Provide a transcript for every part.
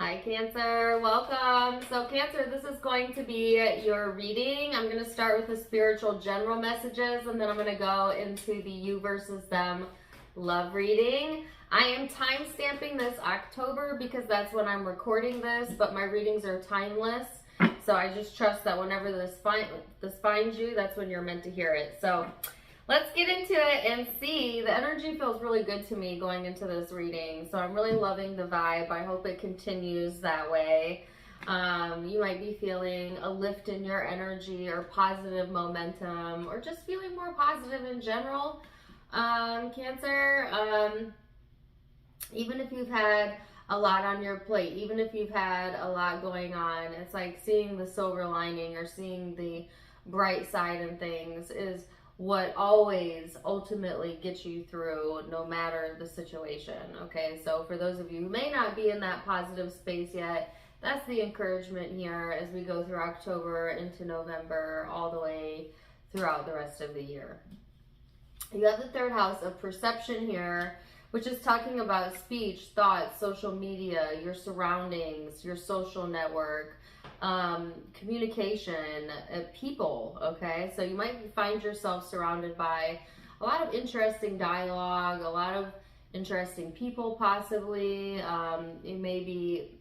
Hi Cancer, welcome. So Cancer, this is going to be your reading. I'm going to start with the spiritual general messages and then I'm going to go into the you versus them love reading. I am time stamping this October because that's when I'm recording this, but my readings are timeless. So I just trust that whenever this finds you, that's when you're meant to hear it. So let's get into it and see. The energy feels really good to me going into this reading. So I'm really loving the vibe. I hope it continues that way. You might be feeling a lift in your energy or positive momentum or just feeling more positive in general. Cancer, even if you've had a lot on your plate, even if you've had a lot going on, it's like seeing the silver lining or seeing the bright side in things is what always ultimately gets you through no matter the situation. Okay, so for those of you who may not be in that positive space yet, that's the encouragement here as we go through October into November, all the way throughout the rest of the year. You have the third house of perception here, which is talking about speech, thoughts, social media, your surroundings, your social network, communication, people, okay? So you might find yourself surrounded by a lot of interesting dialogue, a lot of interesting people possibly. You maybe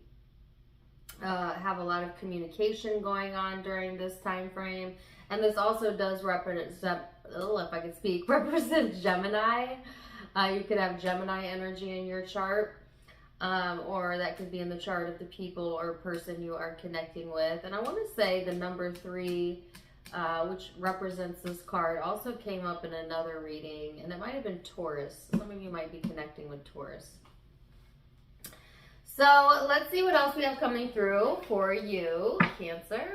have a lot of communication going on during this time frame. And this also does represent, if I could speak, represent Gemini. You could have Gemini energy in your chart. Or that could be in the chart of the people or person you are connecting with. And I want to say the number 3, which represents this card, also came up in another reading, and it might have been Taurus. Some of you might be connecting with Taurus. So let's see what else we have coming through for you, Cancer.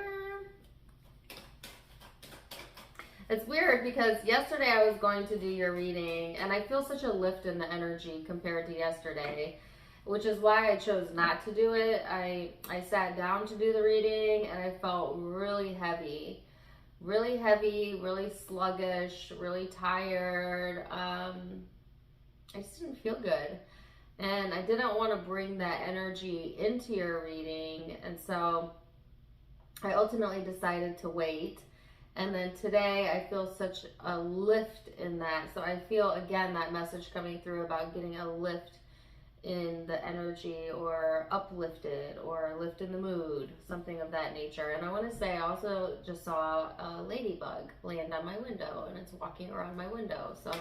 It's weird because yesterday I was going to do your reading, and I feel such a lift in the energy compared to yesterday, which is why I chose not to do it. I sat down to do the reading and I felt really heavy, really sluggish, really tired. I just didn't feel good. And I didn't want to bring that energy into your reading. And so I ultimately decided to wait. And then today I feel such a lift in that. So I feel, again, that message coming through about getting a lift in the energy, or uplifted, or lift in the mood, something of that nature. And I want to say I also just saw a ladybug land on my window, and it's walking around my window. So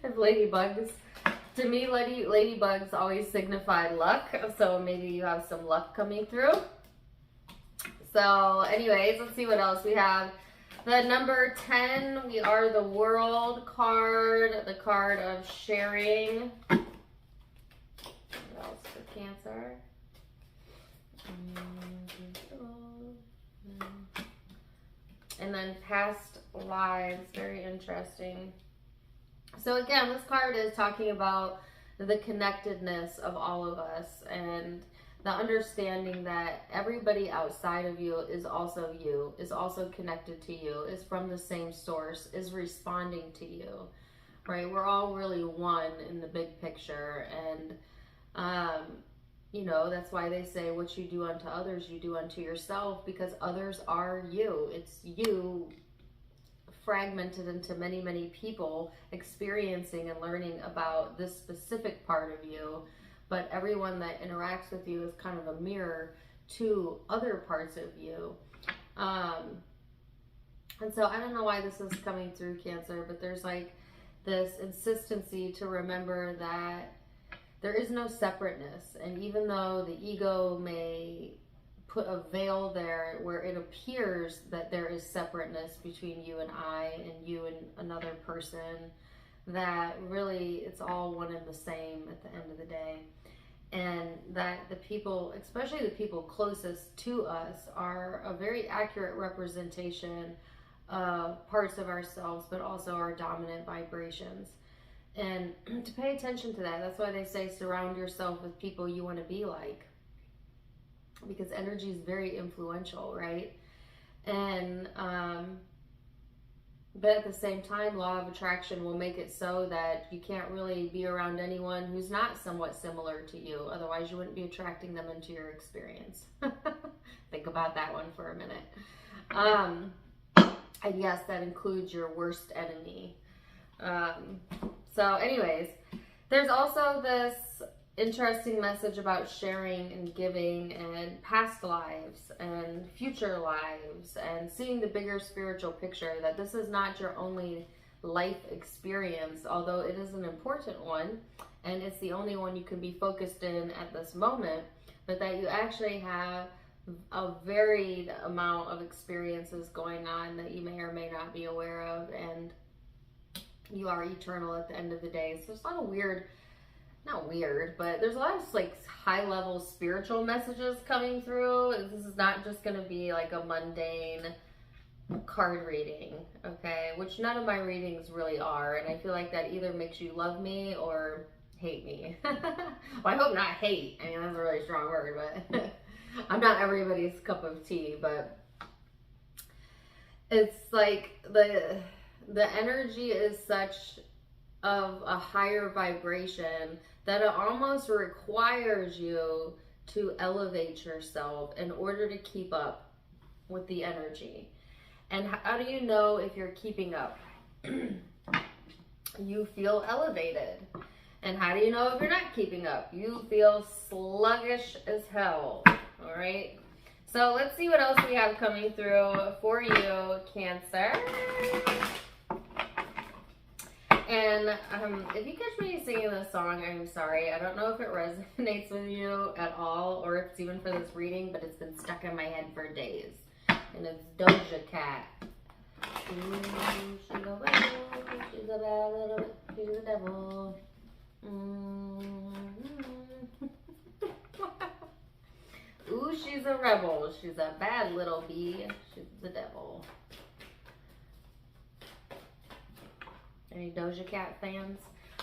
if ladybugs, to me, ladybugs always signify luck. So maybe you have some luck coming through. So anyways, let's see what else we have. The number 10, we are the World card, the card of sharing. What else for Cancer? And then past lives, very interesting. So again, this card is talking about the connectedness of all of us and the understanding that everybody outside of you, is also connected to you, is from the same source, is responding to you, right? We're all really one in the big picture. And you know, that's why they say what you do unto others, you do unto yourself, because others are you. It's you fragmented into many people experiencing and learning about this specific part of you. But everyone that interacts with you is kind of a mirror to other parts of you. And so I don't know why this is coming through, Cancer, but there's like this insistency to remember that there is no separateness. And even though the ego may put a veil there where it appears that there is separateness between you and I and you and another person, that really it's all one and the same at the end of the day. And that the people, especially the people closest to us, are a very accurate representation of parts of ourselves, but also our dominant vibrations. And to pay attention to that, that's why they say surround yourself with people you want to be like, because energy is very influential, right? And But at the same time, law of attraction will make it so that you can't really be around anyone who's not somewhat similar to you. Otherwise, you wouldn't be attracting them into your experience. Think about that one for a minute. And yes, that includes your worst enemy. So anyways, there's also this interesting message about sharing and giving and past lives and future lives and seeing the bigger spiritual picture, that this is not your only life experience, although it is an important one and it's the only one you can be focused in at this moment, but that you actually have a varied amount of experiences going on that you may or may not be aware of, and you are eternal at the end of the day. So there's a lot of not weird, but there's a lot of like high level spiritual messages coming through. This is not just going to be like a mundane card reading, okay? Which none of my readings really are, and I feel like that either makes you love me or hate me. Well, I hope not hate. I mean, that's a really strong word, but I'm not everybody's cup of tea, but it's like the energy is such of a higher vibration that it almost requires you to elevate yourself in order to keep up with the energy. And how do you know if you're keeping up? You feel elevated. And how do you know if you're not keeping up? You feel sluggish as hell. All right. So let's see what else we have coming through for you, Cancer. And if you catch me singing this song, I'm sorry. I don't know if it resonates with you at all or if it's even for this reading, but it's been stuck in my head for days. And it's Doja Cat. Ooh, she's a rebel. She's a bad little, she's a devil. Ooh, she's a rebel. She's a bad little bee. She's the devil. Any Doja Cat fans?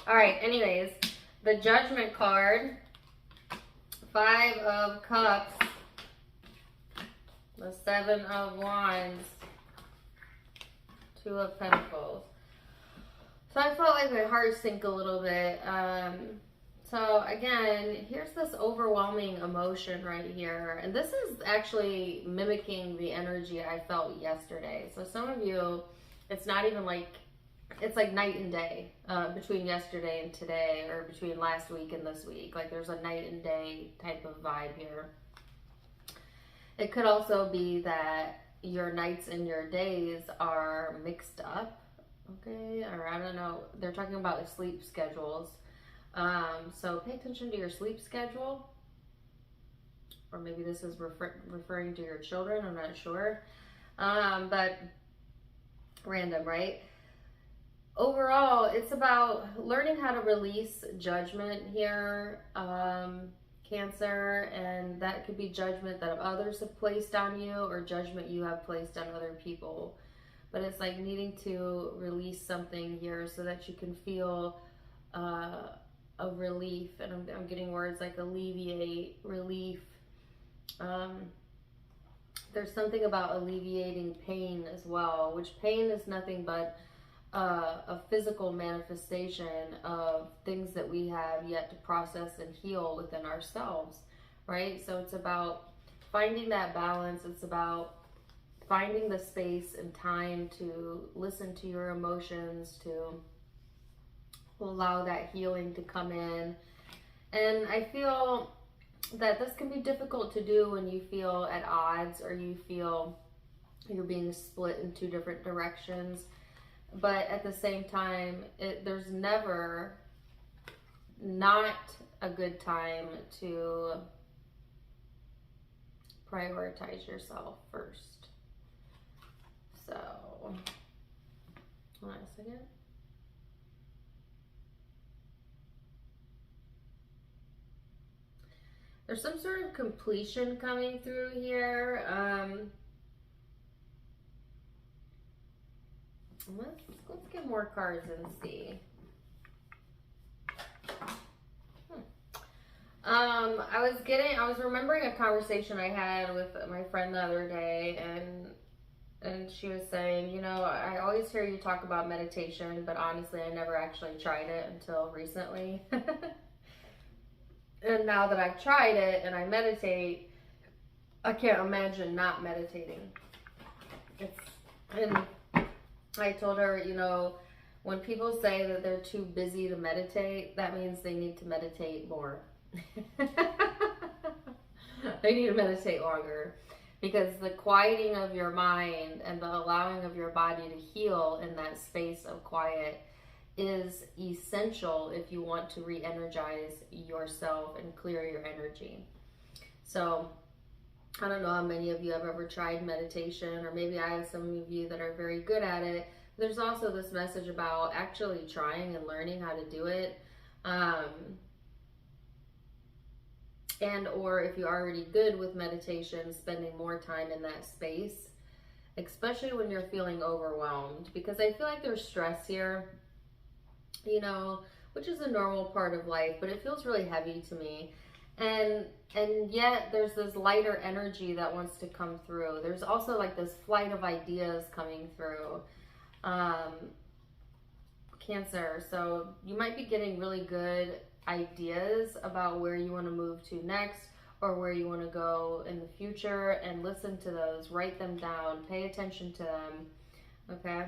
All right, anyways, the Judgment card, 5 of Cups, the 7 of Wands, 2 of Pentacles. So I felt like my heart sank a little bit. So again, here's this overwhelming emotion right here. And this is actually mimicking the energy I felt yesterday. So some of you, it's not even like, it's like night and day between yesterday and today, or between last week and this week. Like there's a night and day type of vibe here. It could also be that your nights and your days are mixed up, okay? Or I don't know, they're talking about sleep schedules. So pay attention to your sleep schedule. Or maybe this is referring to your children, I'm not sure. But random, right? Overall, it's about learning how to release judgment here, Cancer, and that could be judgment that others have placed on you or judgment you have placed on other people. But it's like needing to release something here so that you can feel a relief, and I'm getting words like alleviate, relief. There's something about alleviating pain as well, which pain is nothing but a physical manifestation of things that we have yet to process and heal within ourselves, right? So it's about finding that balance. It's about finding the space and time to listen to your emotions, to allow that healing to come in. And I feel that this can be difficult to do when you feel at odds or you feel you're being split in 2 different directions. But at the same time, there's never not a good time to prioritize yourself first. So, hold on a second. There's some sort of completion coming through here. Let's get more cards and see. I was remembering a conversation I had with my friend the other day, and and she was saying, you know, I always hear you talk about meditation, but honestly, I never actually tried it until recently. And now that I've tried it and I meditate, I can't imagine not meditating. And I told her, you know, when people say that they're too busy to meditate, that means they need to meditate more. They need to meditate longer, because the quieting of your mind and the allowing of your body to heal in that space of quiet is essential if you want to re-energize yourself and clear your energy. So I don't know how many of you have ever tried meditation, or maybe I have some of you that are very good at it. There's also this message about actually trying and learning how to do it. And or if you're already good with meditation, spending more time in that space, especially when you're feeling overwhelmed, because I feel like there's stress here, you know, which is a normal part of life, but it feels really heavy to me. And yet there's this lighter energy that wants to come through. There's also like this flight of ideas coming through. Cancer. So you might be getting really good ideas about where you want to move to next, or where you want to go in the future, and listen to those, write them down, pay attention to them. Okay.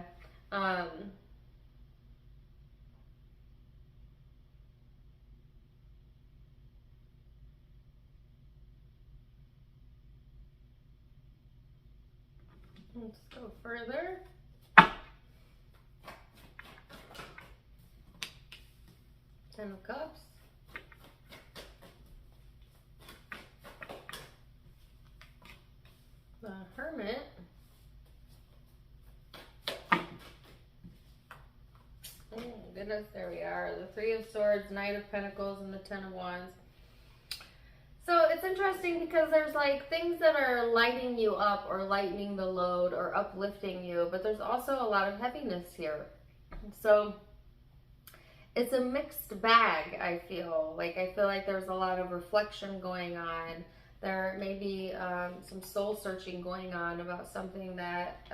Let's go further. Ten of Cups. The Hermit. Oh goodness, there we are. The Three of Swords, Knight of Pentacles, and the Ten of Wands. So it's interesting because there's like things that are lighting you up or lightening the load or uplifting you, but there's also a lot of heaviness here. So it's a mixed bag, I feel. I feel like there's a lot of reflection going on. There may be some soul searching going on about something that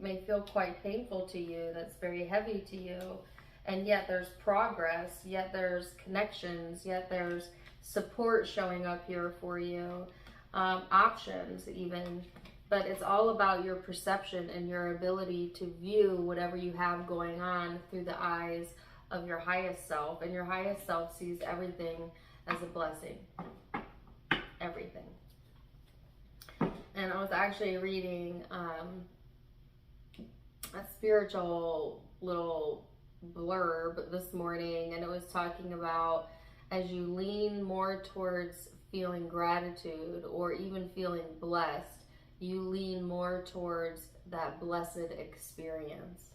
may feel quite painful to you, that's very heavy to you. And yet there's progress, yet there's connections, yet there's support showing up here for you, options even. But it's all about your perception and your ability to view whatever you have going on through the eyes of your highest self. And your highest self sees everything as a blessing. Everything. And I was actually reading a spiritual little blurb this morning, and it was talking about as you lean more towards feeling gratitude or even feeling blessed, you lean more towards that blessed experience,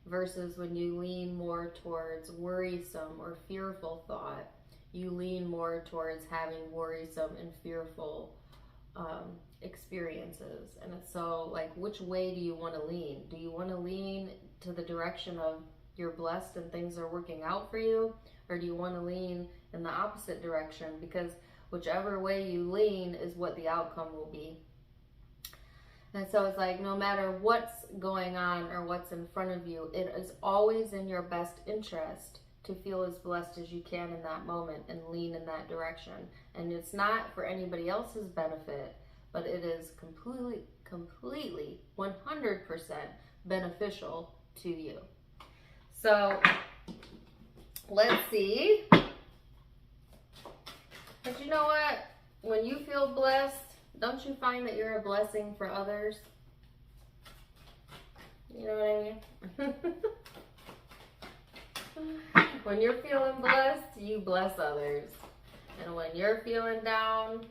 versus when you lean more towards worrisome or fearful thought, you lean more towards having worrisome and fearful experiences. And it's so like, which way do you want to lean? Do you want to lean to the direction of you're blessed and things are working out for you? Or do you want to lean in the opposite direction? Because whichever way you lean is what the outcome will be. And so it's like, no matter what's going on or what's in front of you, it is always in your best interest to feel as blessed as you can in that moment and lean in that direction. And it's not for anybody else's benefit, but it is completely 100% beneficial to you. So let's see. But you know what? When you feel blessed, don't you find that you're a blessing for others? You know what I mean? When you're feeling blessed, you bless others. And when you're feeling down,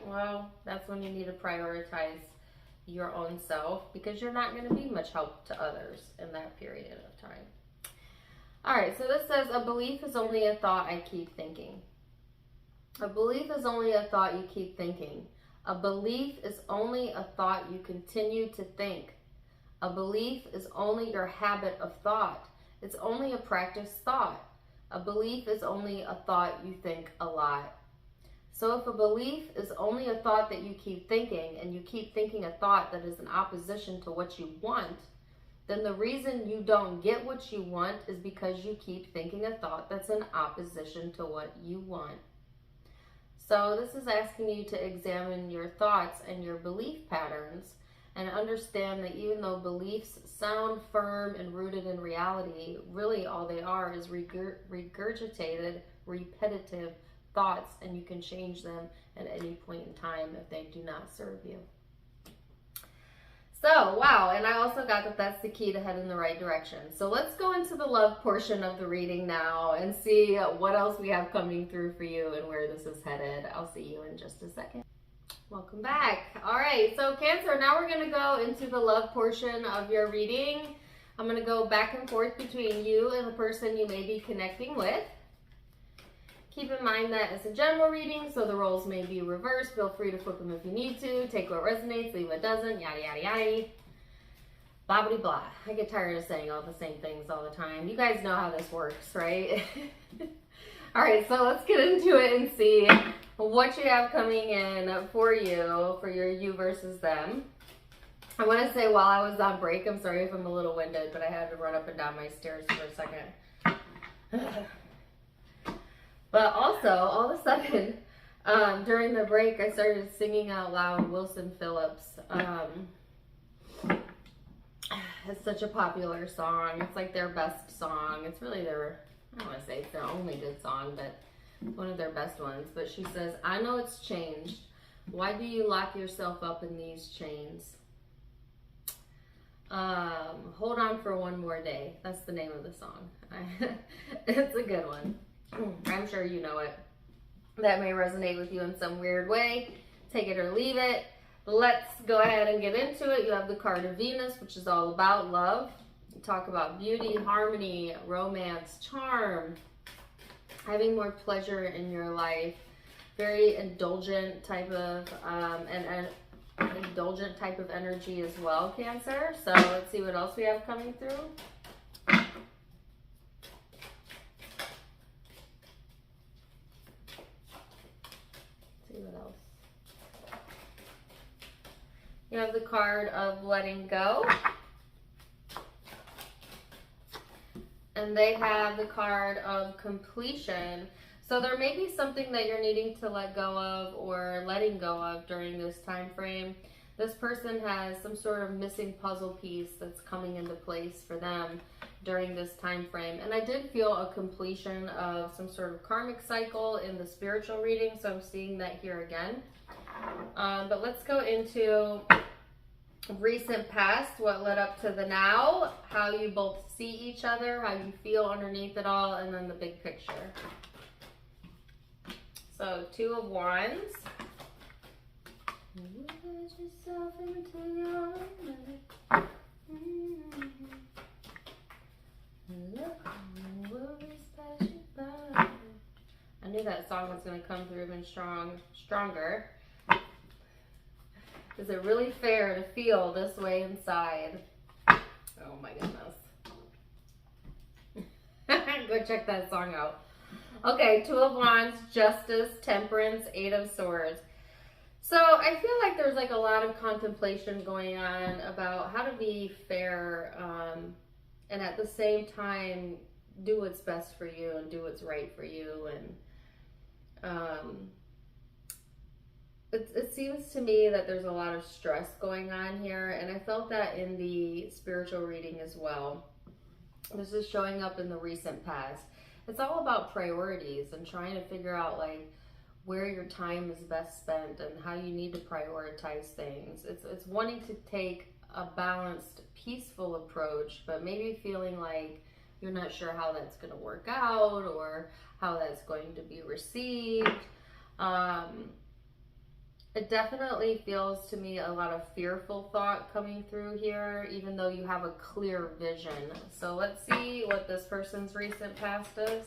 well, that's when you need to prioritize your own self, because you're not going to be much help to others in that period of time. All right, so this says, a belief is only a thought I keep thinking. A belief is only a thought you keep thinking. A belief is only a thought you continue to think. A belief is only your habit of thought. It's only a practiced thought. A belief is only a thought you think a lot. So if a belief is only a thought that you keep thinking, and you keep thinking a thought that is in opposition to what you want, then the reason you don't get what you want is because you keep thinking a thought that's in opposition to what you want. So this is asking you to examine your thoughts and your belief patterns and understand that even though beliefs sound firm and rooted in reality, really all they are is regurgitated, repetitive thoughts, and you can change them at any point in time if they do not serve you. So, wow, and I also got that that's the key to head in the right direction. So let's go into the love portion of the reading now and see what else we have coming through for you and where this is headed. I'll see you in just a second. Welcome back. All right, so Cancer, now we're going to go into the love portion of your reading. I'm going to go back and forth between you and the person you may be connecting with. Keep in mind that it's a general reading, so the roles may be reversed. Feel free to flip them if you need to. Take what resonates, leave what doesn't, yada, yada, yada. Blah, blah, blah. I get tired of saying all the same things all the time. You guys know how this works, right? All right, so let's get into it and see what you have coming in for you, for your you versus them. I want to say while I was on break, I'm sorry if I'm a little winded, but I had to run up and down my stairs for a second. But also, all of a sudden, during the break, I started singing out loud Wilson Phillips. It's such a popular song. It's like their best song. It's really their, I don't want to say it's their only good song, but it's one of their best ones. But she says, I know it's changed. Why do you lock yourself up in these chains? Hold on for one more day. That's the name of the song. It's a good one. I'm sure you know it. That may resonate with you in some weird way. Take it or leave it. Let's go ahead and get into it. You have the card of Venus, which is all about love. You talk about beauty, harmony, romance, charm, having more pleasure in your life. Very indulgent type of indulgent type of energy as well, Cancer. So let's see what else we have coming through. You have the card of letting go. And they have the card of completion. So there may be something that you're needing to let go of or letting go of during this time frame. This person has some sort of missing puzzle piece that's coming into place for them during this time frame. And I did feel a completion of some sort of karmic cycle in the spiritual reading, so I'm seeing that here again. But let's go into recent past, what led up to the now, how you both see each other, how you feel underneath it all, and then the big picture. So, Two of Wands. You let yourself into your own I knew that song was going to come through even stronger. Is it really fair to feel this way inside? Oh my goodness. Go check that song out. Okay, Two of Wands, Justice, Temperance, Eight of Swords. So I feel like there's like a lot of contemplation going on about how to be fair and at the same time do what's best for you and do what's right for you. And it seems to me that there's a lot of stress going on here, and I felt that in the spiritual reading as well. This is showing up in the recent past. It's all about priorities and trying to figure out like where your time is best spent and how you need to prioritize things. It's wanting to take a balanced, peaceful approach, but maybe feeling like you're not sure how that's going to work out or how that's going to be received. It definitely feels to me a lot of fearful thought coming through here, even though you have a clear vision. So let's see what this person's recent past is.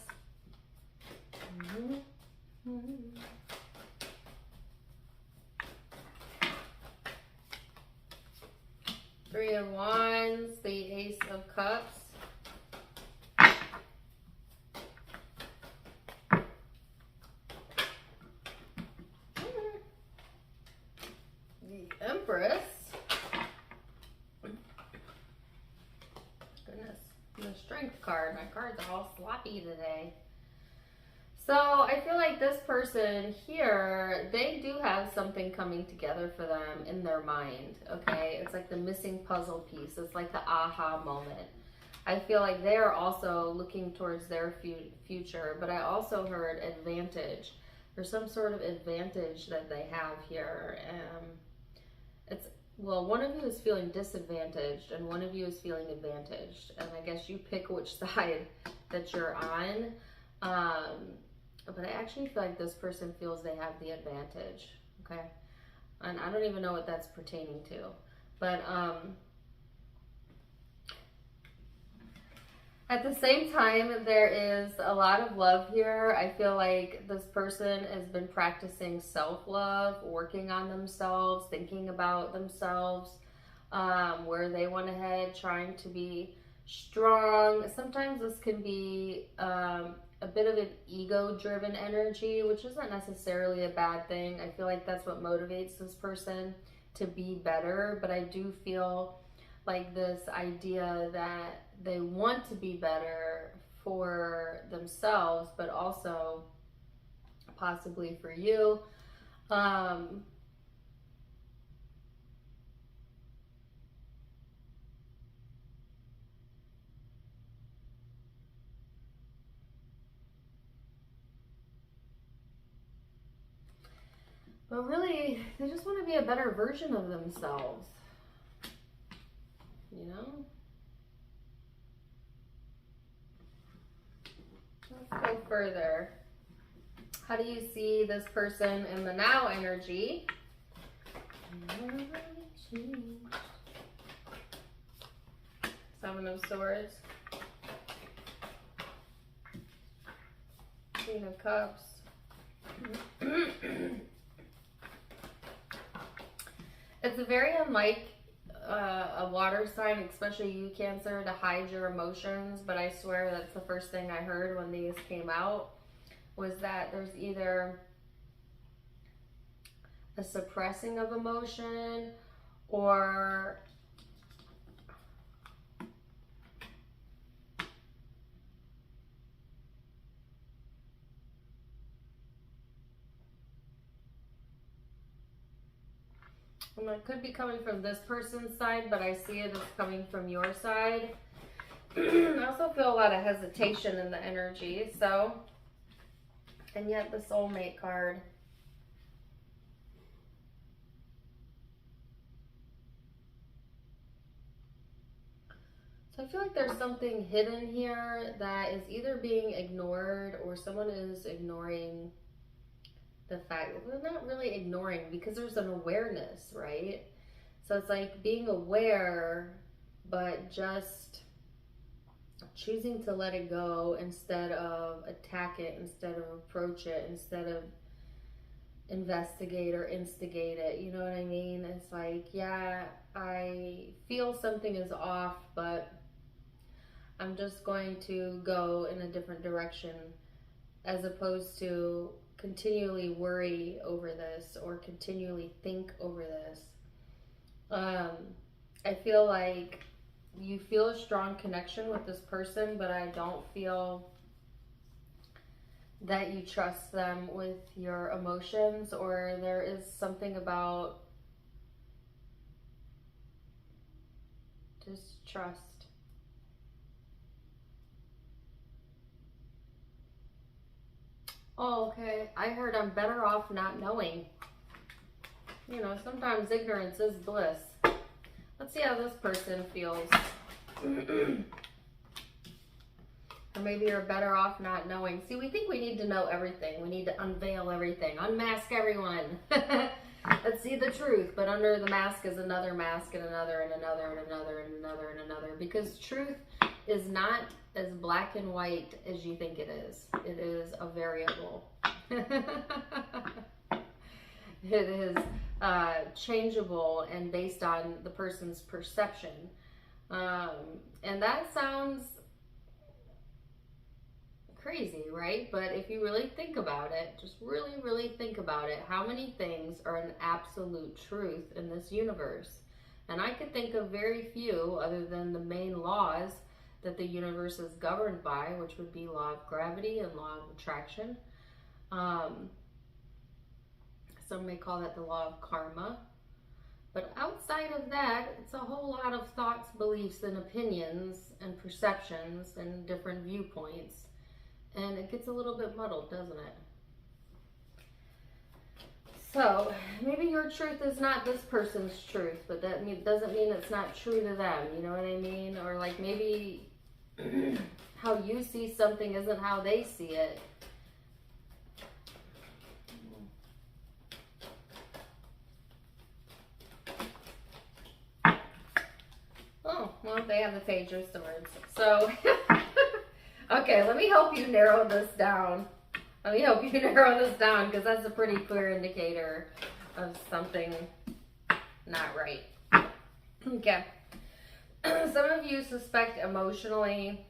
Three of Wands, the Ace of Cups. card. My cards are all sloppy today. So I feel like this person here, they do have something coming together for them in their mind, okay? It's like the missing puzzle piece. It's like the aha moment. I feel like they are also looking towards their future, but I also heard advantage. There's some sort of advantage that they have here. Well, one of you is feeling disadvantaged and one of you is feeling advantaged. And I guess you pick which side that you're on. But I actually feel like this person feels they have the advantage, okay? And I don't even know what that's pertaining to. But at the same time, there is a lot of love here. I feel like this person has been practicing self-love, working on themselves, thinking about themselves, where they want to head, trying to be strong. Sometimes this can be a bit of an ego-driven energy, which isn't necessarily a bad thing. I feel like that's what motivates this person to be better, but I do feel like this idea that they want to be better for themselves, but also possibly for you. But really, they just want to be a better version of themselves, you know? Let's go further. How do you see this person in the now energy? Seven of Swords. Queen of Cups. It's very unlike a water sign, especially you, Cancer, to hide your emotions, but I swear that's the first thing I heard when these came out, was that there's either a suppressing of emotion or and it could be coming from this person's side, but I see it as coming from your side. I also feel a lot of hesitation in the energy, so, and yet the soulmate card. So I feel like there's something hidden here that is either being ignored or someone is ignoring the fact that they're not really ignoring, because there's an awareness, right? So it's like being aware, but just choosing to let it go instead of attack it, instead of approach it, instead of investigate or instigate it. You know what I mean? It's like, yeah, I feel something is off, but I'm just going to go in a different direction, as opposed to continually worry over this or continually think over this. I feel like you feel a strong connection with this person, but I don't feel that you trust them with your emotions, or there is something about distrust. Oh, okay. I heard I'm better off not knowing. You know, sometimes ignorance is bliss. Let's see how this person feels. Or maybe you're better off not knowing. See, we think we need to know everything. We need to unveil everything, unmask everyone. Let's see the truth. But under the mask is another mask, and another, and another, and another, and another, and another. Because truth is not as black and white as you think it is. It is a variable. It is changeable and based on the person's perception. And that sounds crazy, right? But if you really think about it, just really, really think about it, how many things are an absolute truth in this universe? And I could think of very few, other than the main laws, that the universe is governed by, which would be law of gravity and law of attraction. Some may call that the law of karma. But outside of that, it's a whole lot of thoughts, beliefs, and opinions, and perceptions, and different viewpoints. And it gets a little bit muddled, doesn't it? So, maybe your truth is not this person's truth, but that doesn't mean it's not true to them, you know what I mean? Or like maybe how you see something isn't how they see it. Oh, well, they have the Page of Swords. So, okay, let me help you narrow this down. Let me help you narrow this down, because that's a pretty clear indicator of something not right. Okay. Some of you suspect emotionally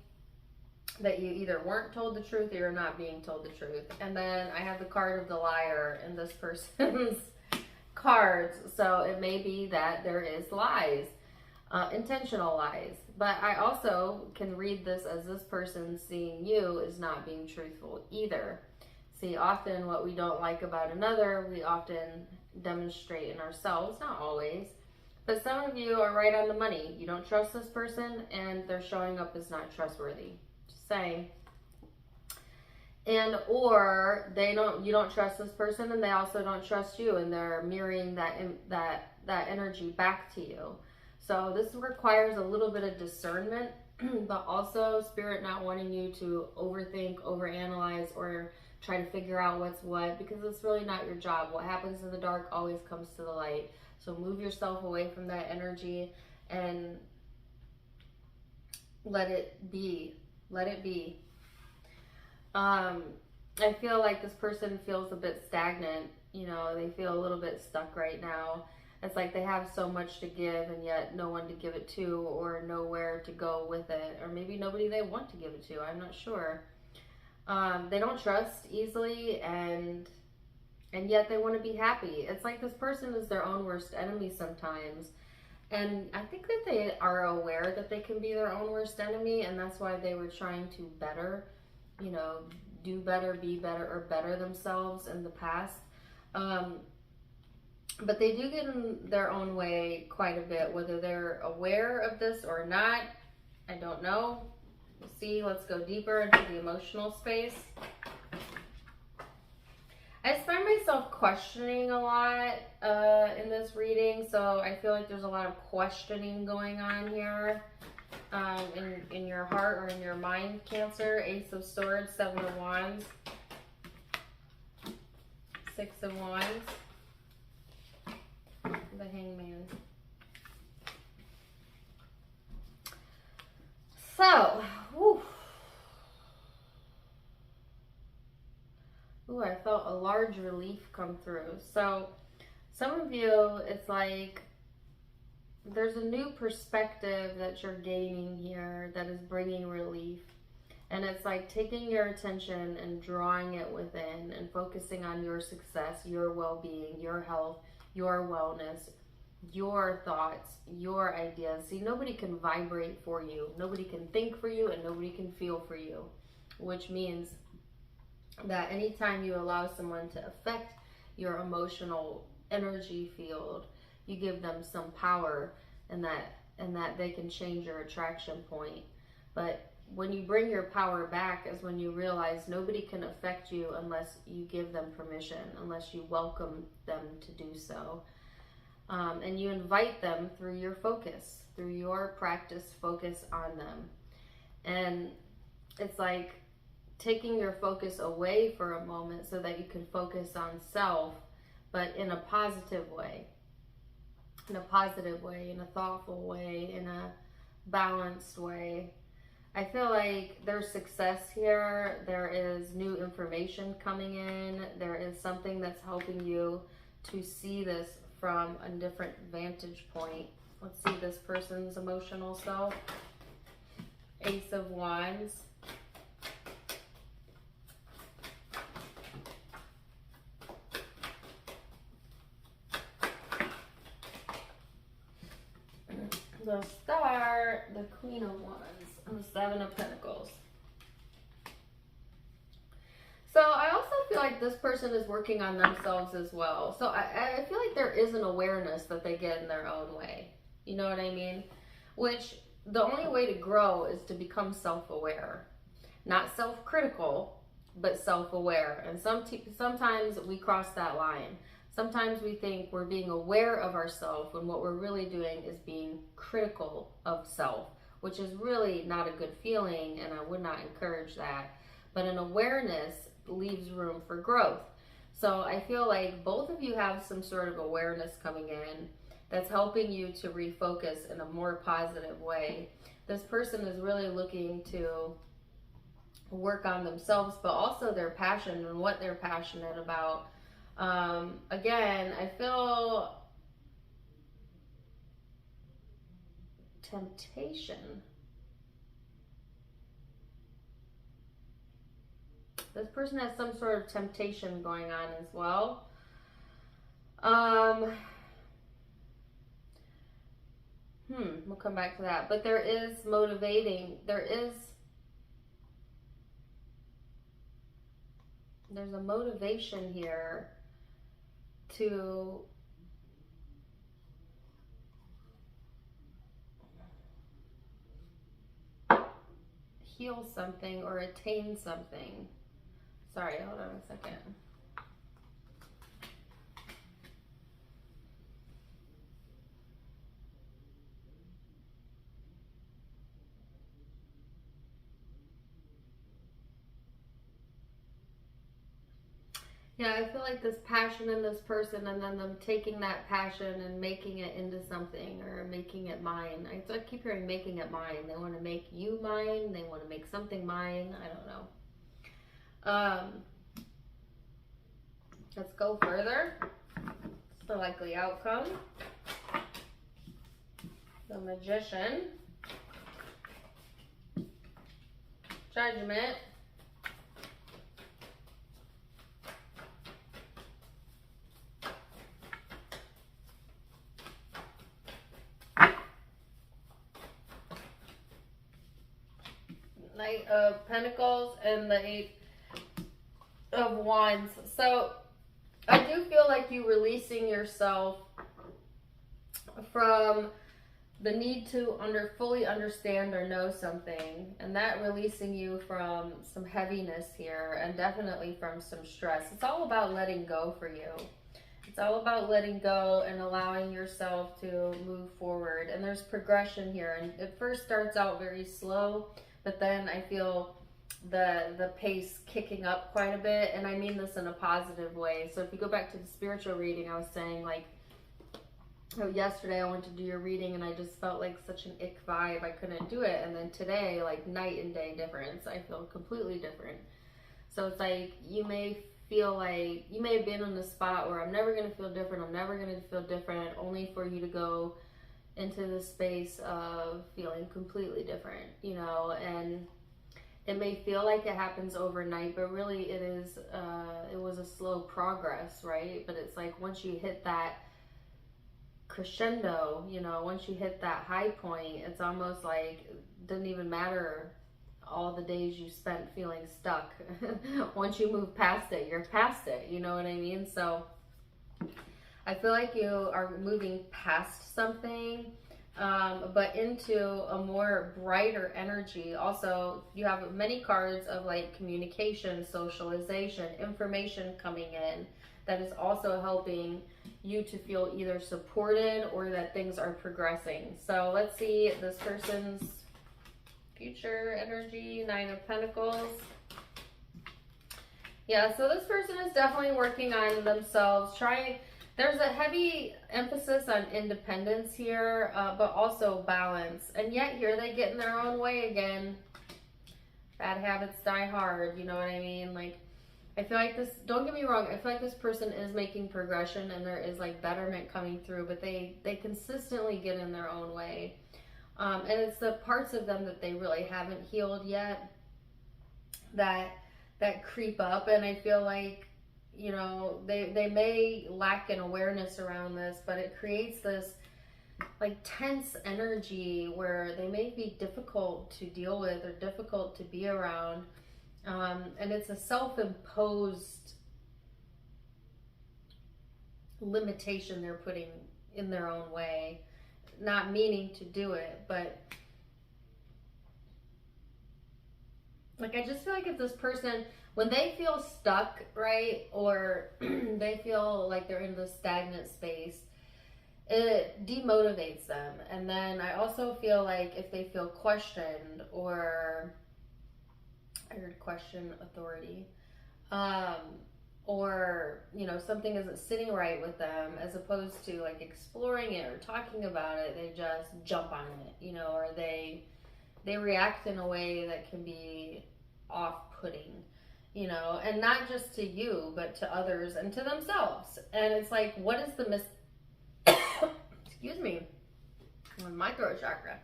that you either weren't told the truth or you're not being told the truth. And then I have the card of the liar in this person's cards. So it may be that there is lies, intentional lies. But I also can read this as this person seeing you is not being truthful either. See, often what we don't like about another, we often demonstrate in ourselves, not always. But some of you are right on the money. You don't trust this person and they're showing up as not trustworthy. Just saying. And or you don't trust this person and they also don't trust you, and they're mirroring that energy back to you. So this requires a little bit of discernment, but also Spirit not wanting you to overthink, overanalyze, or try to figure out what's what, because it's really not your job. What happens in the dark always comes to the light. So move yourself away from that energy and let it be. Let it be. I feel like this person feels a bit stagnant. You know, they feel a little bit stuck right now. It's like they have so much to give and yet no one to give it to, or nowhere to go with it, or maybe nobody they want to give it to. I'm not sure. They don't trust easily, and yet they want to be happy. It's like this person is their own worst enemy sometimes. And I think that they are aware that they can be their own worst enemy, and that's why they were trying to better, you know, do better, be better, or better themselves in the past. But they do get in their own way quite a bit, whether they're aware of this or not. I don't know. We'll see. Let's go deeper into the emotional space. I just find myself questioning a lot in this reading, so I feel like there's a lot of questioning going on here in your heart or in your mind, Cancer. Ace of Swords, Seven of Wands, Six of Wands, the Hangman. So, Ooh, I felt a large relief come through. So, some of you, it's like there's a new perspective that you're gaining here that is bringing relief. And it's like taking your attention and drawing it within and focusing on your success, your well-being, your health, your wellness, your thoughts, your ideas. See, nobody can vibrate for you. Nobody can think for you, and nobody can feel for you, which means that anytime you allow someone to affect your emotional energy field, you give them some power, and that they can change your attraction point. But when you bring your power back is when you realize nobody can affect you unless you give them permission, unless you welcome them to do so. And you invite them through your focus, through your practice focus on them. And it's like taking your focus away for a moment so that you can focus on self, but in a positive way. In a positive way, in a thoughtful way, in a balanced way. I feel like there's success here. There is new information coming in. There is something that's helping you to see this from a different vantage point. Let's see this person's emotional self. Ace of Wands. the Star, the Queen of Wands, and the Seven of Pentacles. So I also feel like this person is working on themselves as well. So I feel like there is an awareness that they get in their own way. You know what I mean? Which the only way to grow is to become self-aware. Not self-critical, but self-aware. And sometimes we cross that line. Sometimes we think we're being aware of ourselves when what we're really doing is being critical of self, which is really not a good feeling, and I would not encourage that. But an awareness leaves room for growth. So I feel like both of you have some sort of awareness coming in that's helping you to refocus in a more positive way. This person is really looking to work on themselves, but also their passion and what they're passionate about. Again, I feel temptation. This person has some sort of temptation going on as well. We'll come back to that. But there is motivating. There's a motivation here to heal something or attain something. Sorry, hold on a second. Yeah, I feel like this passion in this person, and then them taking that passion and making it into something, or making it mine. I keep hearing making it mine. They want to make you mine. They want to make something mine. I don't know. Let's go further. It's the likely outcome. The Magician. Judgment. Knight of Pentacles and the Eight of Wands. So I do feel like you releasing yourself from the need to fully understand or know something, and that releasing you from some heaviness here, and definitely from some stress. It's all about letting go for you. It's all about letting go and allowing yourself to move forward. And there's progression here, and it first starts out very slow, but then I feel the pace kicking up quite a bit, and I mean this in a positive way. So if you go back to the spiritual reading, I was saying, like, yesterday I went to do your reading and I just felt like such an ick vibe. I couldn't do it. And then today, like, night and day difference. I feel completely different. So it's like you may feel like you may have been in a spot where I'm never going to feel different. I'm never going to feel different, only for you to go into the space of feeling completely different, you know. And it may feel like it happens overnight, but really it is, it was a slow progress, right? But it's like once you hit that crescendo, you know, once you hit that high point, it's almost like it doesn't even matter all the days you spent feeling stuck. Once you move past it, you're past it, you know what I mean? So I feel like you are moving past something, but into a more brighter energy. Also, you have many cards of like communication, socialization, information coming in that is also helping you to feel either supported or that things are progressing. So let's see this person's future energy. Nine of Pentacles. Yeah, so this person is definitely working on themselves, there's a heavy emphasis on independence here, but also balance. And yet here they get in their own way again. Bad habits die hard, you know what I mean? Like, I feel like this, don't get me wrong, I feel like this person is making progression and there is like betterment coming through, but they consistently get in their own way. And it's the parts of them that they really haven't healed yet that creep up. And I feel like, you know, they may lack an awareness around this, but it creates this like tense energy where they may be difficult to deal with or difficult to be around. And it's a self-imposed limitation they're putting in their own way, not meaning to do it, but like I just feel like if this person, when they feel stuck, right, or they feel like they're in this stagnant space, it demotivates them. And then I also feel like if they feel questioned, or I heard question authority, or you know, something isn't sitting right with them, as opposed to like exploring it or talking about it, they just jump on it, you know, or they react in a way that can be off-putting, you know, and not just to you, but to others and to themselves. And it's like, what is the excuse me, my throat chakra.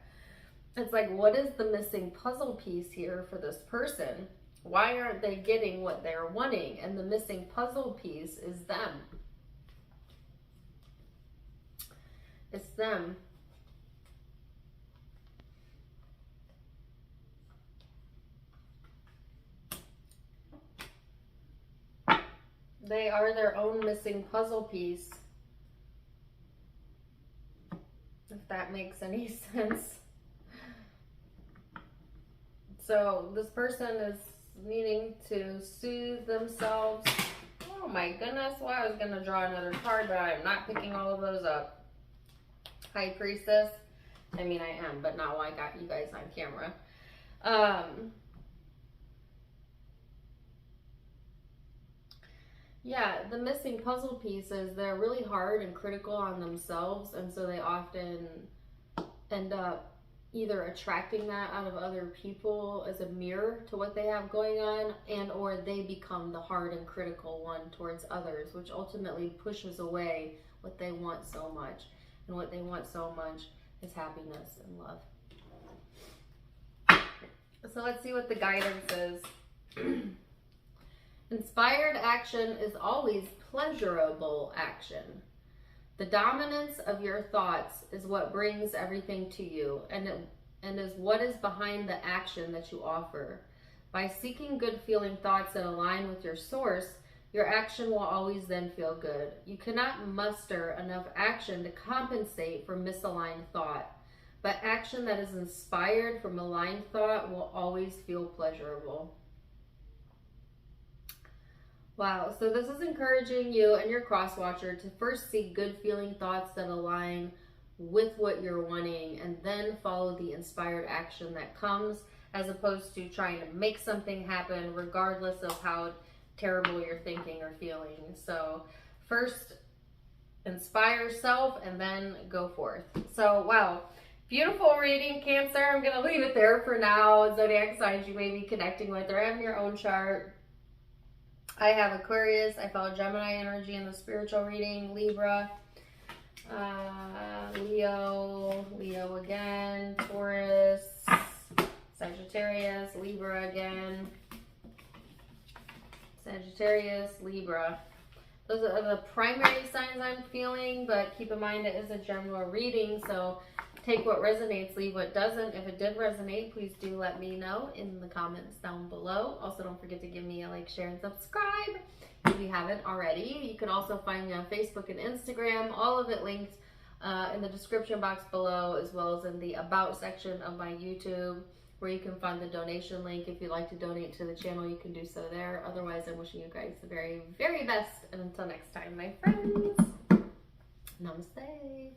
It's like, what is the missing puzzle piece here for this person? Why aren't they getting what they're wanting? And the missing puzzle piece is them. It's them. They are their own missing puzzle piece. If that makes any sense. So this person is needing to soothe themselves. Oh my goodness. Well, I was going to draw another card, but I'm not picking all of those up. High Priestess. I mean, I am, but not while I got you guys on camera. Yeah, the missing puzzle piece is they're really hard and critical on themselves, and so they often end up either attracting that out of other people as a mirror to what they have going on, and or they become the hard and critical one towards others, which ultimately pushes away what they want so much. And what they want so much is happiness and love. So let's see what the guidance is. Inspired action is always pleasurable action. The dominance of your thoughts is what brings everything to you, and is what is behind the action that you offer. By seeking good feeling thoughts that align with your source, your action will always then feel good. You cannot muster enough action to compensate for misaligned thought, but action that is inspired from aligned thought will always feel pleasurable. Wow, so this is encouraging you and your cross watcher to first seek good feeling thoughts that align with what you're wanting, and then follow the inspired action that comes, as opposed to trying to make something happen regardless of how terrible you're thinking or feeling. So first inspire yourself and then go forth. So wow, beautiful reading, Cancer. I'm going to leave it there for now. Zodiac signs you may be connecting with or have your own chart. I have Aquarius. I follow Gemini energy in the spiritual reading. Libra, Leo again, Taurus, Sagittarius, Libra again, Sagittarius, Libra. Those are the primary signs I'm feeling, but keep in mind it is a general reading, so take what resonates, leave what doesn't. If it did resonate, please do let me know in the comments down below. Also, don't forget to give me a like, share, and subscribe if you haven't already. You can also find me on Facebook and Instagram. All of it linked in the description box below, as well as in the About section of my YouTube, where you can find the donation link. If you'd like to donate to the channel, you can do so there. Otherwise, I'm wishing you guys the very, very best. And until next time, my friends, namaste.